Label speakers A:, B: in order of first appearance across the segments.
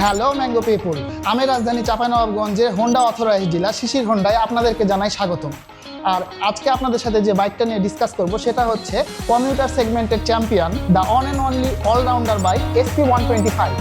A: Hello mango পিপুল, আমি রাজধানী চাঁপাইনবাবগঞ্জের হোন্ডা অথরাইজড ডিলার শিশির হোন্ডায় আপনাদেরকে জানাই স্বাগতম। আর আজকে আপনাদের সাথে যে বাইকটা নিয়ে ডিসকাস করব সেটা হচ্ছে কমিউটার সেগমেন্টের champion, the one and only allrounder bike SP125।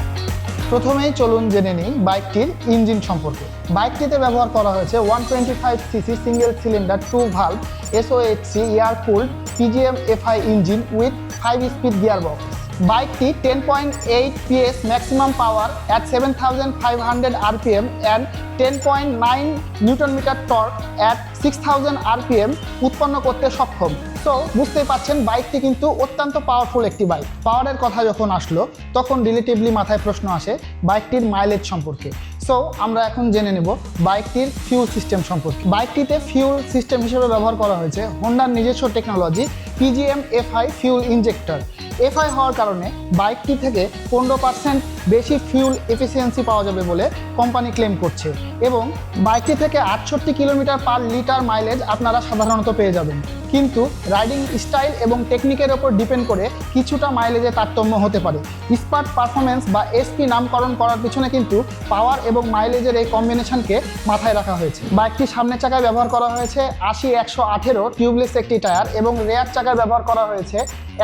A: প্রথমেই চলুন জেনে নিই বাইকটির ইঞ্জিন সম্পর্কে। বাইকটিতে ব্যবহার করা হয়েছে 125cc single cylinder 2 valve SOHC air cooled PGM FI engine with 5 speed gearbox. বাইকটি 10.8 PS maximum power at 7500 RPM and 10.9 newton metre torque at 6000 RPM উৎপন্ন করতে সক্ষম। তো বুঝতেই পাচ্ছেন বাইকটি কিন্তু অত্যন্ত পাওয়ারফুল একটি বাইক। পাওয়ারের কথা যখন আসলো তখন রিলেটিভলি মাথায় প্রশ্ন আসে বাইকটির মাইলেজ সম্পর্কে। সো আমরা এখন জেনে নেব বাইকটির ফিউল সিস্টেম সম্পর্কে। বাইকটিতে ফিউল সিস্টেম হিসেবে ব্যবহার করা হয়েছে হোন্ডার নিজস্ব technology PGM FI fuel injector. FI হওয়ার কারণে বাইকটি থেকে 15% বেশি ফিউল এফিসিয়েন্সি পাওয়া যাবে বলে কোম্পানি ক্লেম করছে এবং বাইকটি থেকে 68 কিলোমিটার পার লিটার মাইলেজ আপনারা সাধারণত পেয়ে যাবেন। কিন্তু রাইডিং স্টাইল এবং টেকনিকের ওপর ডিপেন্ড করে কিছুটা মাইলেজে তারতম্য হতে পারে। স্পার্ট পারফরমেন্স বা SP নামকরণ করার পিছনে কিন্তু পাওয়ার এবং মাইলেজের এই কম্বিনেশনকে মাথায় রাখা হয়েছে। বাইকটির সামনের চাকায় ব্যবহার করা হয়েছে 80-118 টিউবলেস একটি টায়ার এবং রেয়ার চাকায় ব্যবহার করা হয়েছে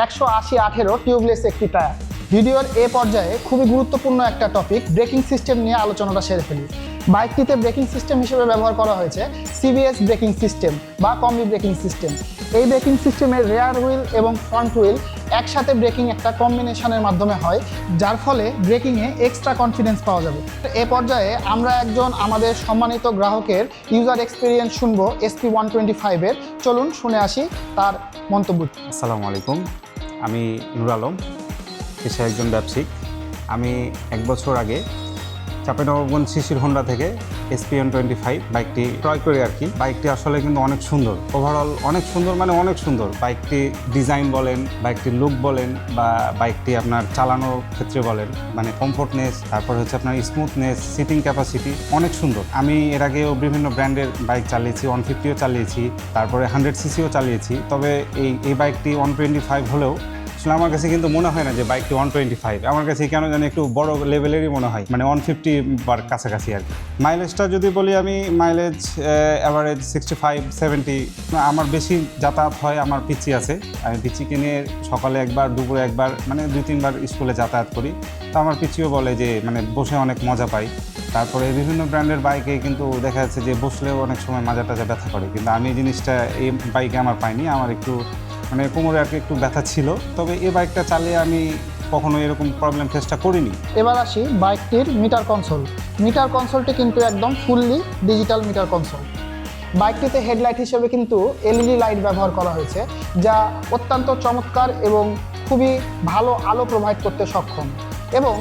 A: 180-18 টিউবলেস একটি টায়ার। ভিডিওর এ পর্যায়ে খুবই গুরুত্বপূর্ণ একটা টপিক ব্রেকিং সিস্টেম নিয়ে আলোচনাটা সেরে ফেলি। বাইকটিতে ব্রেকিং সিস্টেম হিসেবে ব্যবহার করা হয়েছে CBS ব্রেকিং সিস্টেম বা কম্বি ব্রেকিং সিস্টেম। এই ব্রেকিং সিস্টেমের রেয়ার হুইল এবং ফ্রন্ট হুইল একসাথে ব্রেকিং একটা কম্বিনেশনের মাধ্যমে হয়, যার ফলে ব্রেকিংয়ে এক্সট্রা কনফিডেন্স পাওয়া যাবে। এ পর্যায়ে আমরা একজন আমাদের সম্মানিত গ্রাহকের ইউজার এক্সপিরিয়েন্স শুনবো SP125-এর। চলুন শুনে আসি তার মন্তব্য।
B: আসসালামু আলাইকুম, আমি নুর আলম, পেশায় একজন ব্যবসায়িক। আমি 1 বছর আগে চাঁপাইনবাবগঞ্জ শিশির হোন্ডা থেকে SP125 বাইকটি ক্রয় করি আর কি। বাইকটি আসলে কিন্তু অনেক সুন্দর, ওভারঅল অনেক সুন্দর, মানে অনেক সুন্দর। বাইকটি ডিজাইন বলেন, বাইকটির লুক বলেন, বা বাইকটি আপনার চালানোর ক্ষেত্রে বলেন, মানে কমফোর্টনেস, তারপর হচ্ছে আপনার স্মুথনেস, সিটিং ক্যাপাসিটি অনেক সুন্দর। আমি এর আগেও বিভিন্ন ব্র্যান্ডের বাইক চালিয়েছি, 150ও চালিয়েছি, তারপরে 100cc-ও চালিয়েছি। তবে এই বাইকটি 125 হলেও আমার কাছে কিন্তু মনে হয় না যে বাইকটি 125। আমার কাছে কেন জানি একটু বড় লেভেলেরই মনে হয়, মানে 150 বার কাছাকাছি আর কি। মাইলেজটা যদি বলি, আমি মাইলেজ অ্যাভারেজ 65-70। আমার বেশি যাতায়াত হয়, আমার পিচি আছে। আমি পিচিকে নিয়ে সকালে একবার, দুপুরে একবার, মানে 2-3 বার স্কুলে যাতায়াত করি। তো আমার পিচিও বলে যে মানে বসে অনেক মজা পাই। তারপরে বিভিন্ন ব্র্যান্ডের বাইকে কিন্তু দেখা যাচ্ছে যে বসলেও অনেক সময় মাজা টাজা ব্যথা করে, কিন্তু আমি এই জিনিসটা এই বাইকে আমার পাইনি। আমার একটু মানে কোমরে আর কি একটু ব্যথা ছিল, তবে এই বাইকটা চালিয়ে আমি কখনো এরকম প্রবলেম ফেসটা করিনি।
A: এবার আসি বাইকটির মিটার কনসোল। মিটার কনসোলটি কিন্তু একদম ফুললি ডিজিটাল মিটার কনসোল। বাইকটিতে হেডলাইট হিসেবে কিন্তু LED লাইট ব্যবহার করা হয়েছে, যা অত্যন্ত চমৎকার এবং খুবই ভালো আলো প্রোভাইড করতে সক্ষম। এবং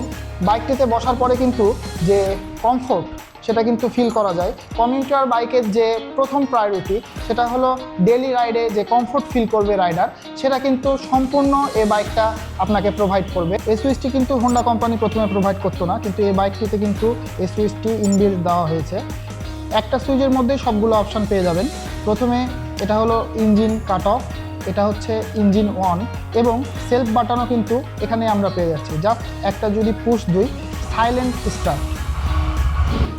A: বাইকটিতে বসার পরে কিন্তু যে কমফোর্ট সেটা কিন্তু ফিল করা যায়। কমিউটার বাইকের যে প্রথম প্রায়োরিটি সেটা হলো ডেলি রাইডে যে কমফোর্ট ফিল করবে রাইডার, সেটা কিন্তু সম্পূর্ণ এই বাইকটা আপনাকে প্রোভাইড করবে। এই সুইচটি কিন্তু হোন্ডা কোম্পানি প্রথমে প্রোভাইড করতো না, কিন্তু এই বাইকটিতে কিন্তু এই সুইচটি ইনবিল্ট দেওয়া হয়েছে। একটা সুইচের মধ্যেই সবগুলো অপশান পেয়ে যাবেন। প্রথমে এটা হলো ইঞ্জিন কাট অফ, এটা হচ্ছে ইঞ্জিন অন, এবং সেলফ বাটনও কিন্তু এখানে আমরা পেয়ে যাচ্ছি। জাস্ট একটা যদি পুশ দিই, সাইলেন্ট স্টার্ট।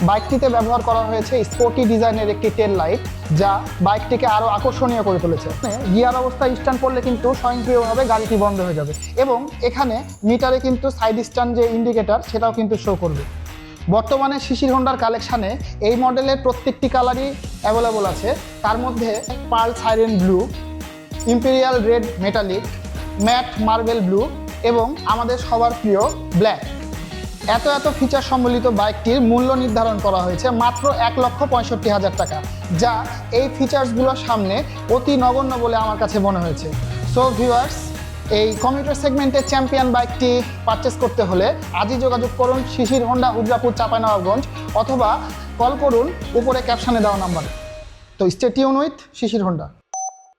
A: বাইকটিতে ব্যবহার করা হয়েছে স্পোর্টি ডিজাইনের একটি টেল লাইট, যা বাইকটিকে আরও আকর্ষণীয় করে তুলেছে। গিয়ার অবস্থায় স্ট্যান্ড করলে কিন্তু স্বয়ংক্রিয়ভাবে গাড়িটি বন্ধ হয়ে যাবে এবং এখানে মিটারে কিন্তু সাইড স্ট্যান্ড যে ইন্ডিকেটার সেটাও কিন্তু শো করবে। বর্তমানে শিশির হোন্ডার কালেকশানে এই মডেলের প্রত্যেকটি কালারই অ্যাভেলেবল আছে। তার মধ্যে pearl siren blue, imperial red metallic, matte marble blue এবং আমাদের সবার প্রিয় ব্ল্যাক। এত ফিচার সম্বলিত বাইকটির মূল্য নির্ধারণ করা হয়েছে মাত্র 1,65,000 টাকা, যা এই ফিচার্সগুলোর সামনে অতি নগণ্য বলে আমার কাছে মনে হয়েছে। সো ভিউয়ার্স, এই কমিউটার সেগমেন্টের চ্যাম্পিয়ন বাইকটি পারচেস করতে হলে আজই যোগাযোগ করুন শিশির হোন্ডা, উদ্রাপুর, চাঁপাইনবাবগঞ্জ, অথবা কল করুন উপরে ক্যাপশনে দেওয়া নাম্বারে। তো stay tune with Shishir Honda.